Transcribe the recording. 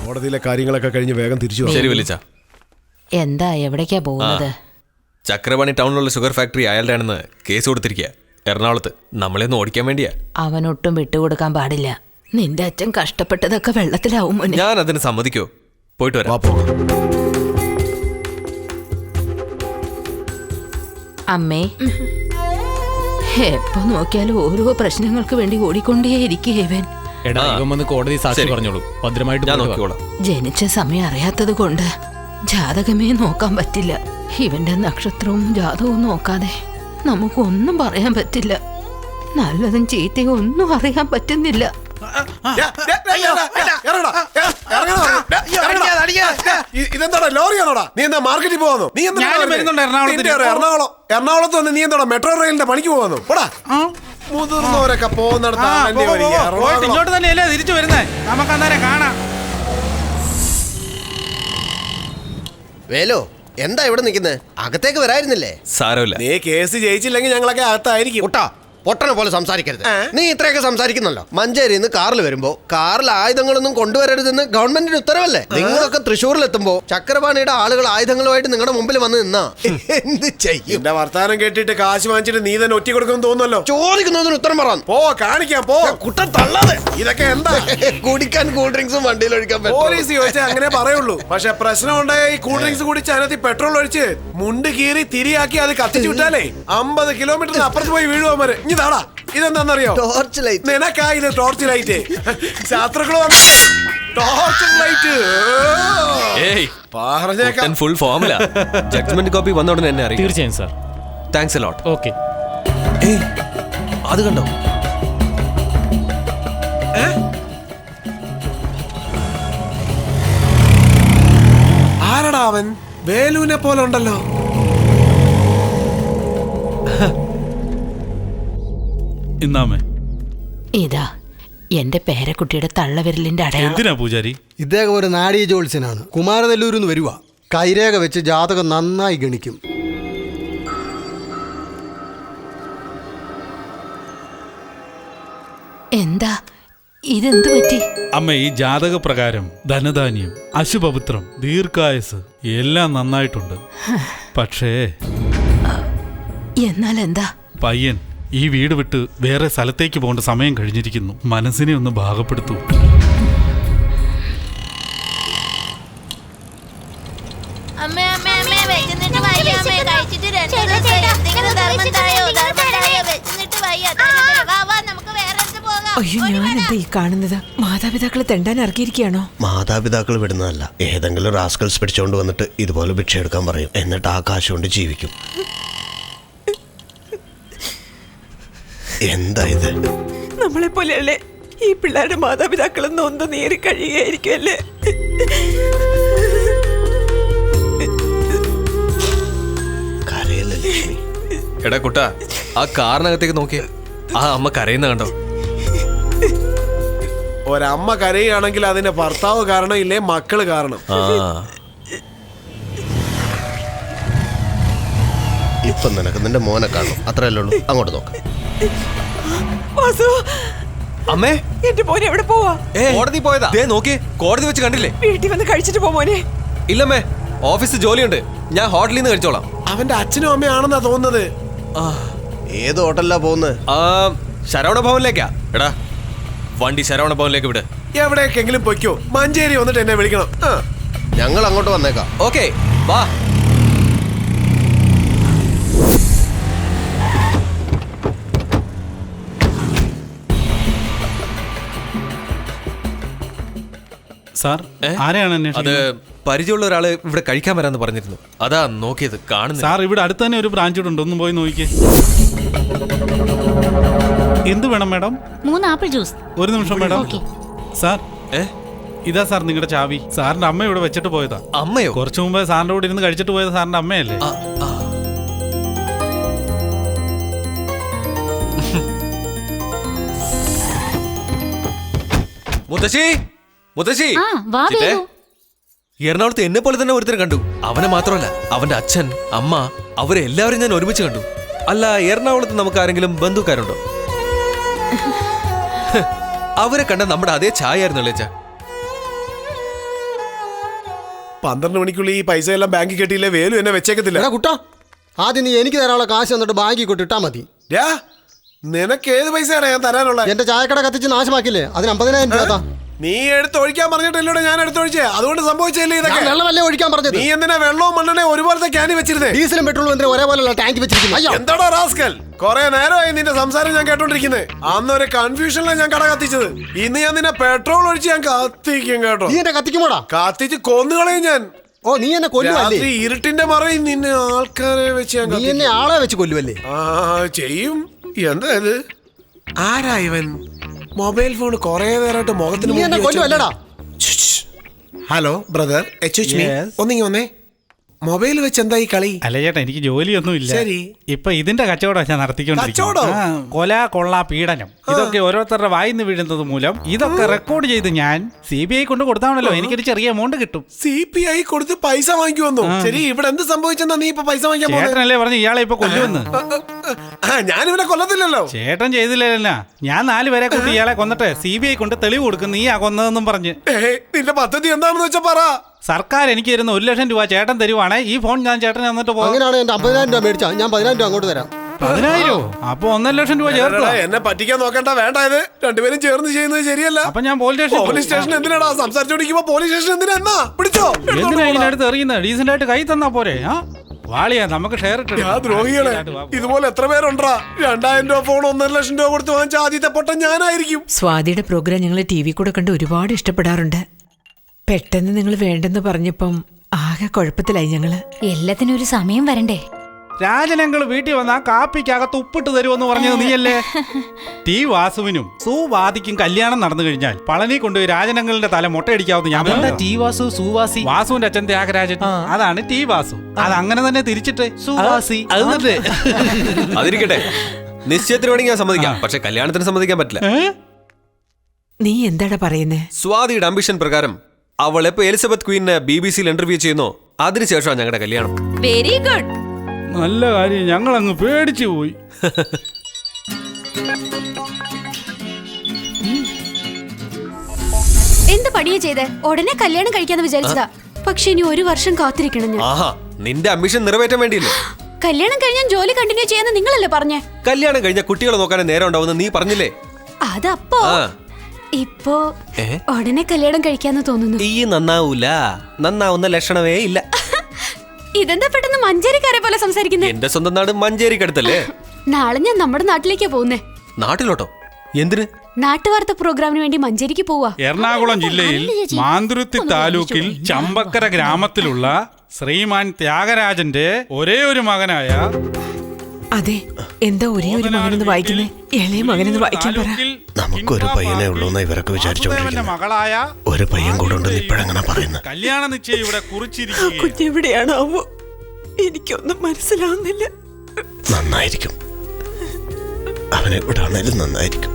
കോടതിയിലെ കാര്യങ്ങളൊക്കെ കഴിഞ്ഞ് വേഗം തിരിച്ചു വാ. ശരി വലിച്ച. എന്താ എവിടേക്കാ പോകുന്നത്? ചക്രപാണി ടൗണിലുള്ള ഷുഗർ ഫാക്ടറി അയാളുടെ ആണെന്ന് കേസ് കൊടുത്തിരിക്കുക എറണാകുളത്ത്. നമ്മളെ ഒന്ന് ഓടിക്കാൻ വേണ്ടിയാ. അവനൊട്ടും വിട്ടുകൊടുക്കാൻ പാടില്ല. നിന്റെ അച്ഛൻ കഷ്ടപ്പെട്ടതൊക്കെ വെള്ളത്തിലാവും മോനെ. ഞാൻ അതിന് സമ്മതിക്കോ? പോയിട്ട് വരാം. അമ്മേ, എപ്പോ നോക്കിയാലും ഓരോ പ്രശ്നങ്ങൾക്ക് വേണ്ടി ഓടിക്കൊണ്ടേയിരിക്കുക ഇവൻ. കോടതി സാക്ഷി പറഞ്ഞോളൂ. ഭദ്രമായിട്ട് ഞാൻ നോക്കിക്കോളാം. ജനിച്ച സമയം അറിയാത്തത് കൊണ്ട് ജാതകമേ നോക്കാൻ പറ്റില്ല. ഇവന്റെ നക്ഷത്രവും ജാതകവും നോക്കാതെ നമുക്കൊന്നും പറയാൻ പറ്റില്ല. നല്ലതും ചീത്തയും ഒന്നും അറിയാൻ പറ്റുന്നില്ല. ഇതെന്താടാ ലോറിയാണോടാ? നീ എന്താ മാർക്കറ്റിൽ പോവാന്നോ? നീ എറണാകുളത്ത് വന്ന് നീ എന്താ മെട്രോ റെയിലിന്റെ പണിക്ക് പോവാന്നോ? മുതിർന്നവരൊക്കെ പോകുന്നിടത്ത് ഇങ്ങോട്ട് തന്നെയല്ലേ തിരിച്ചു വരുന്നേ? നമുക്ക് അന്നേരം കാണാം. വേലോ, എന്താ ഇവിടെ നിൽക്കുന്നത്? അകത്തേക്ക് വരായിരുന്നില്ലേ? സാരമില്ല. നീ കേസ് ജയിച്ചില്ലെങ്കിൽ ഞങ്ങളൊക്കെ അകത്തായിരിക്കും. പൊട്ടനെ പോലെ സംസാരിക്കരുത്. നീ ഇത്രയൊക്കെ സംസാരിക്കുന്നല്ലോ. മഞ്ചേരിന്ന് കാറിൽ വരുമ്പോ കാറിൽ ആയുധങ്ങളൊന്നും കൊണ്ടുവരരുതെന്ന് ഗവൺമെന്റിന് ഉത്തരവല്ലേ? നിങ്ങളൊക്കെ തൃശ്ശൂരിൽ എത്തുമ്പോ ചക്രപാണിയുടെ ആളുകൾ ആയുധങ്ങളുമായിട്ട് നിങ്ങളുടെ മുമ്പിൽ വന്ന് നിന്നാ എന്ത് ചെയ്യും? എന്റെ വർത്താനം കേട്ടിട്ട് കാശ് വാങ്ങിച്ചിട്ട് നീ തന്നെ ഒറ്റ കൊടുക്കുമെന്ന് തോന്നുന്നല്ലോ. ചോദിക്കുന്നതിന് ഉത്തരം പറയാം. പോ, കാണിക്കാം. പോ, കുട്ടൻ തള്ളാതെ. ഇതൊക്കെ എന്താ? കുടിക്കാൻ കൂൾ ഡ്രിങ്ക്സും വണ്ടിയിൽ ഒഴിക്കാൻ പറ്റും. പോലീസ് ചോദിച്ചാൽ അങ്ങനെ പറയുള്ളൂ. പക്ഷെ പ്രശ്നം ഉണ്ടായ ഈ കൂൾ ഡ്രിങ്ക്സ് കുടിച്ച് അതിനകത്ത് പെട്രോൾ ഒഴിച്ച് മുണ്ട് കീറി തിരിയാക്കി അത് കത്തിച്ചു വിട്ടാലേ 50 കിലോമീറ്ററിന് അപ്പുറത്ത് പോയി വീഴുവാൻ. ഇതാടാ, ഇതെന്താന്നറിയോ? Torch light. നിനക്കാ ഇത് ടോർച്ച് ലൈറ്റ്? ശാസ്ത്രങ്ങളോ ടോർച്ച് ലൈറ്റ് പറഞ്ഞേക്കാം. ഫുൾ ഫോമിലാ. ജഡ്ജ്മെന്റ് കോപ്പി വന്ന ഉടനെ എന്നെ അറിയാം. തീർച്ചയായും sir. Thanks a lot. Okay. അത് കണ്ടോ? ആരടാ അവൻ? വേലുവിനെ പോലെ ഉണ്ടല്ലോ. ഇതാ എന്റെ പേരക്കുട്ടിയുടെ തള്ളവിരലിന്റെ അടയാളം. എന്തിനാ പൂജാരി? ഇദ്ദേഹം ഒരു നാടീയ ജ്യോത്സ്യനാണ്. കുമാരനെല്ലൂരിൽ നിന്ന് വരുക. കൈരേഖ വെച്ച് ജാതകം നന്നായി ഗണിക്കും. എന്താ ഇതെന്തു പറ്റി? അമ്മ, ഈ ജാതക പ്രകാരം ധനധാന്യം, അശുഭപുത്രം, ദീർഘായുസ് എല്ലാം നന്നായിട്ടുണ്ട്. പക്ഷേ എന്നാൽ എന്താ? പയ്യൻ ഈ വീട് വിട്ട് വേറെ സ്ഥലത്തേക്ക് പോകേണ്ട സമയം കഴിഞ്ഞിരിക്കുന്നു. മനസ്സിനെ ഒന്ന് ഭാഗപ്പെടുത്തൂ. അയ്യോ, ഞാൻ എന്താ ഈ കാണുന്നത്? മാതാപിതാക്കളെ തെണ്ടാൻ ഇറക്കിയിരിക്കുകയാണോ? മാതാപിതാക്കൾ വിടുന്നതല്ല. ഏതെങ്കിലും റാസ്കൽസ് പിടിച്ചോണ്ട് വന്നിട്ട് ഇതുപോലെ ഭിക്ഷ എടുക്കാൻ പറയും. എന്നിട്ട് ആ കാശ് കൊണ്ട് ജീവിക്കും. എന്താ ഇത്? നമ്മളെ പോലെയല്ലേ ഈ പിള്ളേരുടെ മാതാപിതാക്കളും നൊന്ത് നേരി കഴിയുകയായിരിക്കുമല്ലേ? കരയല്ലേ ലക്ഷ്മി? എടാ കുട്ട, ആ കാറിനകത്തേക്ക് നോക്കിയേ. ആ അമ്മ കരയുന്ന കണ്ടോ? ഒരമ്മ കരയുകയാണെങ്കിൽ അതിന്റെ ഭർത്താവ് കാരണം, ഇല്ലേ മക്കള് കാരണം. ഇപ്പൊ നിനക്ക് നിന്റെ മോനെ കാണും, അത്രയല്ലേ ഉള്ളൂ. അങ്ങോട്ട് നോക്ക്. അമ്മേ, എന്റെ മോനെ എവിടെ പോവാ? കോടതി പോയതാ. നോക്കിയേ, കോടതി വെച്ച് കണ്ടില്ലേ? വീട്ടിൽ വന്ന് കഴിച്ചിട്ട് പോ മോനെ. ഇല്ലമ്മേ, ഓഫീസിൽ ജോലിയുണ്ട്. ഞാൻ ഹോട്ടലിൽ നിന്ന് കഴിച്ചോളാം. അവന്റെ അച്ഛനും അമ്മയാണെന്നാ തോന്നുന്നത്. ഏത് ഹോട്ടലിലാ പോകുന്നത്? ശരവണ ഭവനിലേക്കാ. എടാ, വണ്ടി ശരവണ ഭവനിലേക്ക് വിട്. എവിടേക്കെങ്കിലും പൊയ്ക്കോ. മഞ്ചേരി വന്നിട്ട് എന്നെ വിളിക്കണം. ഞങ്ങൾ അങ്ങോട്ട് വന്നേക്കാം. ഓക്കെ, വാ. സാർ, ആരെയാണ്? അത് പരിചയമുള്ള ഒരാള് ഇവിടെ കഴിക്കാൻ വരാന്ന് പറഞ്ഞിരുന്നു. അതാ നോക്കിയത്. കാണുന്നു സാർ, ഇവിടെ അടുത്ത് തന്നെ ഒരു ബ്രാഞ്ച് ഉണ്ട്. ഒന്ന് പോയി നോക്കിയേ. എന്ത് വേണം മാഡം? 3 apple juice. ഒരു നിമിഷം മാഡം. സാർ, ഇതാ സാർ നിങ്ങളുടെ ചാവി. സാറിന്റെ അമ്മ ഇവിടെ വെച്ചിട്ട് പോയതാ. അമ്മയോ? കുറച്ചു മുമ്പ് സാറിന്റെ കൂടെ ഇരുന്ന് കഴിച്ചിട്ട് പോയത് സാറിന്റെ അമ്മയല്ലേ? മുത്തശ്ശി, മുത്തശ്ശി. വാ. എറണാകുളത്ത് എന്നെ പോലെ തന്നെ ഒരുത്തരം കണ്ടു. അവനെ മാത്രമല്ല, അവന്റെ അച്ഛൻ, അമ്മ, അവരെ എല്ലാവരും ഞാൻ ഒരുമിച്ച് കണ്ടു. അല്ല, എറണാകുളത്ത് നമുക്ക് ആരെങ്കിലും ബന്ധുക്കാരുണ്ടോ? അവരെ കണ്ട നമ്മുടെ അതേ ഛായ ആയിരുന്നു അല്ലേച്ച. 12 മണിക്കുള്ളിൽ ഈ പൈസ എല്ലാം ബാങ്കിൽ കെട്ടിയില്ലേ വേലു എന്നെ വെച്ചേക്കത്തില്ല. എടാ കുട്ടാ, ആദ്യം നീ എനിക്ക് തരാനുള്ള കാശ് എന്നിട്ട് ബാങ്കിൽ കൊണ്ടിട്ടാ മതി. ഡാ, നിനക്ക് ഏത് പൈസയാണ് ഞാൻ തരാനുള്ള? എന്റെ ചായക്കട കത്തിച്ച് നാശമാക്കില്ലേ, അതിന് 50,000 രൂപ താ. നീ എടുത്ത് ഒഴിക്കാൻ പറഞ്ഞിട്ടില്ലൂടെ ഞാൻ എടുത്തൊഴിച്ചേ, അതുകൊണ്ട് സംഭവിച്ചല്ലേ ഞാൻ ഇതൊക്കെ. വെള്ളമല്ലേ ഒഴിക്കാൻ പറഞ്ഞത്? നീ എന്തിനാ വെള്ളവും മണ്ണെണ്ണയും ഒരുപോലത്തെ ക്യാനി വെച്ചിരുന്നേ? ഡീസലും പെട്രോളും എന്തിനാ ഒരേപോലെയുള്ള ടാങ്ക് വെച്ചിരിക്കുന്നു? അയ്യോ, എന്താടോ റാസ്കൽ, കൊറേ നേരമായി നിന്റെ സംസാരം ഞാൻ കേട്ടോണ്ടിരിക്കുന്നത്. അന്നൊരു കൺഫ്യൂഷനിലാണ് ഞാൻ കട കത്തിച്ചത്. ഇന്ന് ഞാൻ നിന്നെ പെട്രോൾ ഒഴിച്ച് ഞാൻ കത്തിക്കും കേട്ടോ. നീ എന്നെ കത്തിക്കുമോടാ? കത്തിച്ച് കൊന്നുകളയും ഞാൻ. ഓ, നീ എന്നെ കൊല്ലുവല്ലേ? രാത്രി ഇരുട്ടിന്റെ മറയിൽ നിന്നെ ആൾക്കാരെ വെച്ച് ഞാൻ നീ കത്തിക്കും. എന്നെ ആളെ വെച്ച് കൊല്ലുവല്ലേ? ആ ചെയ്യും. എന്താ ഇത്? ആരാ ഇവൻ? മൊബൈൽ ഫോൺ കൊറേ നേരമായിട്ട് മുഖത്തിന് നീ എന്നെ കൊല്ലുവല്ലടാ? ഹലോ ബ്രദർ, ഒന്നിങ്ങി വന്നേ. മൊബൈൽ വെച്ച് എന്താ ഈ കളി? അല്ല ചേട്ടാ, എനിക്ക് ജോലിയൊന്നും ഇല്ല. ശരി. ഇപ്പൊ ഇതിന്റെ കച്ചവടം ഞാൻ നടത്തിക്കൊണ്ടിരിക്കുന്നത്. കച്ചവടം? കൊല, കൊള്ള, പീഡനം ഇതൊക്കെ ഓരോരുത്തരുടെ വായിന്ന് വീഴുന്നത് മൂലം ഇതൊക്കെ റെക്കോർഡ് ചെയ്ത് ഞാൻ CBI കൊണ്ട് കൊടുത്താണല്ലോ എനിക്കൊരു ചെറിയ എമൗണ്ട് കിട്ടും. CPI കൊടുത്ത് പൈസ വാങ്ങിക്കുവന്നു. ശരി, ഇവിടെ എന്ത് സംഭവിച്ചെന്നാ നീ ഇപ്പൊ പൈസ വാങ്ങിക്കാൻ പോകുന്നത്? ചേട്ടനല്ലേ പറഞ്ഞു ഇയാളെ ഇപ്പൊ കൊല്ലുമെന്ന്. ഞാൻ ഇവനെ കൊല്ലത്തില്ലല്ലോ. ചേട്ടൻ ചെയ്തില്ലല്ല, ഞാൻ 4 പേരെ കൂട്ടി ഇയാളെ കൊന്നിട്ട് CBI കൊണ്ട് തെളിവ് കൊടുക്കും നീയാ കൊന്നതെന്നും പറഞ്ഞ്. നിന്റെ പദ്ധതി എന്താണെന്ന് വെച്ചാ പറ. സർക്കാർ എനിക്ക് തരുന്ന 1,00,000 രൂപ ചേട്ടൻ തരുവാണേ ഈ ഫോൺ ഞാൻ ചേട്ടൻ തന്നിട്ട് പോകാം. അങ്ങനെയാണ് എന്റെ 50,000 രൂപ മേടിച്ചാ ഞാൻ 10,000 രൂപ അങ്ങോട്ട് തരാം. 10,000? അപ്പൊ 1,00,000 രൂപ ചേർത്താ. എന്നെ പറ്റിക്കാൻ നോക്കണ്ട, വേണ്ട. ഇത് രണ്ടുപേരും ചേർന്ന് ചെയ്യുന്നത് ശരിയല്ല. അപ്പൊ ഞാൻ പോലീസ് സ്റ്റേഷൻ എന്തിനാടാ സംസാരിച്ചോണ്ടിരിക്കുമ്പോ പോലീസ് സ്റ്റേഷൻ എന്തിനാ? എന്നാ പിടിച്ചോ. ഇതിനടുത്ത് എറിയുന്നത് ഡീസന്റ് ആയിട്ട് കൈ തന്നാ പോരെ? വാളിയാ, നമുക്ക് ഷെയർ ഇട്ട്. ഞാൻ ദ്രോഹികളെ ഇതുപോലെ എത്ര പേരുണ്ടാ? 2,000 രൂപ ഫോൺ 1,50,000 രൂപ കൊടുത്ത് വാങ്ങിച്ച ആദ്യത്തെ പൊട്ടൻ ഞാനായിരിക്കും. സ്വാതിയുടെ പ്രോഗ്രാം ഞങ്ങൾ TV കൂടെ കണ്ട് ഒരുപാട് ഇഷ്ടപ്പെടാറുണ്ട്. പെട്ടെന്ന് നിങ്ങൾ വേണ്ടെന്ന് പറഞ്ഞപ്പം ആകെ കുഴപ്പത്തിലായി ഞങ്ങള്. എല്ലാത്തിനും ഒരു സമയം വരണ്ടേ? രാജനങ്ങൾ വീട്ടിൽ വന്നാ കാപ്പിക്കകത്ത് ഉപ്പിട്ട് തരുമെന്ന് പറഞ്ഞത് നീയല്ലേ? T. വാസുവിനും സുവാദിക്കും കല്യാണം നടന്നു കഴിഞ്ഞാൽ പളനി കൊണ്ടുപോയി രാജനങ്ങളുടെ തല മുട്ടയടിക്കാവുന്ന ഞാൻ പറഞ്ഞു. വാസുവിന്റെ അച്ഛൻ ത്യാഗരാജൻ, അതാണ് T. വാസു. അത് അങ്ങനെ തന്നെ തിരിച്ചിട്ട് സുവാസി. അതിരിക്കട്ടെ, നിശ്ചയത്തിന് വേണമെങ്കിൽ ഞാൻ സമ്മതിക്കാം, പക്ഷെ കല്യാണത്തിന് സമ്മതിക്കാൻ പറ്റില്ല. നീ എന്താടാ പറയുന്നേ? സ്വാതിയുടെ അംബിഷൻ പ്രകാരം അവൾ എപ്പോ എലിസബത്ത് ക്വീനെ BBC ഇന്റർവ്യൂ ചെയ്യുന്നോ അതിനുശേഷമാണ് ഞങ്ങളുടെ കല്യാണം. Very good. നല്ല കാര്യം, ഞങ്ങൾ അങ്ങ് പേടിച്ചു പോയി. എന്ത് പണിയാ ചെയ്തേ? ഉടനെ കല്യാണം കഴിക്കാന്ന് വിചാരിച്ചതാ, പക്ഷെ ഇനി 1 വർഷം കാത്തിരിക്കണം ഞാൻ. ആഹാ, നിന്റെ അംബിഷൻ നിറവേറ്റാൻ വേണ്ടിയില്ലേ? കല്യാണം കഴിഞ്ഞാൽ ജോലി കണ്ടിന്യൂ ചെയ്യാന്ന് നിങ്ങളല്ലേ പറഞ്ഞേ? കല്യാണം കഴിഞ്ഞ കുട്ടികളെ നോക്കാനേ നേരം ഉണ്ടാവുന്ന നീ പറഞ്ഞില്ലേ? അതപ്പോ ഇപ്പോ ഉടനെ കല്യാണം കഴിക്കാന്ന് തോന്നുന്നു. ഈ നന്നാവൂല, നന്നാവുന്ന ലക്ഷണമേ ഇല്ല. ഇതെന്താ പെട്ടെന്ന് മഞ്ചേരിക്കാരെ പോലെ സംസാരിക്കുന്നേ? എന്റെ സ്വന്തം നാട് മഞ്ചേരിക്കടുത്തല്ലേ? നാളെ ഞാൻ നമ്മുടെ നാട്ടിലേക്കാ പോകുന്നേ. നാട്ടിലോട്ടോ? എന്തിന്? നാട്ടുവാർത്ത പ്രോഗ്രാമിന് വേണ്ടി മഞ്ചേരിക്ക് പോവാ. എറണാകുളം ജില്ലയിൽ മാന്തുരുത്തി താലൂക്കിൽ ചമ്പക്കര ഗ്രാമത്തിലുള്ള ശ്രീമാൻ ത്യാഗരാജന്റെ ഒരേ ഒരു മകനായ അതെ, എന്താ ഒരേ ഒരു മകനെന്ന് വായിക്കുന്നേ? ഇളയ മകനെന്ന് വായിക്കാൻ പറ. നമുക്കൊരു പയ്യനെ ഉള്ളൂന്ന് ഇവരൊക്കെ വിചാരിച്ചോണ്ടിരിക്കുന്നത്. മകളായ ഒരു പയ്യൻ കൂടെ ഉണ്ടെന്ന് ഇപ്പഴങ്ങനെ പറയുന്നത്. കല്യാണ നിശ്ചയം ഇവിടെ കുറിച്ചിരിക്കുകയാണ്. കുഞ്ഞെവിടെയാണാവോ? എനിക്കൊന്നും മനസ്സിലാവുന്നില്ല. നന്നായിരിക്കും, അവനെ ഇവിടെ ആണേലും നന്നായിരിക്കും.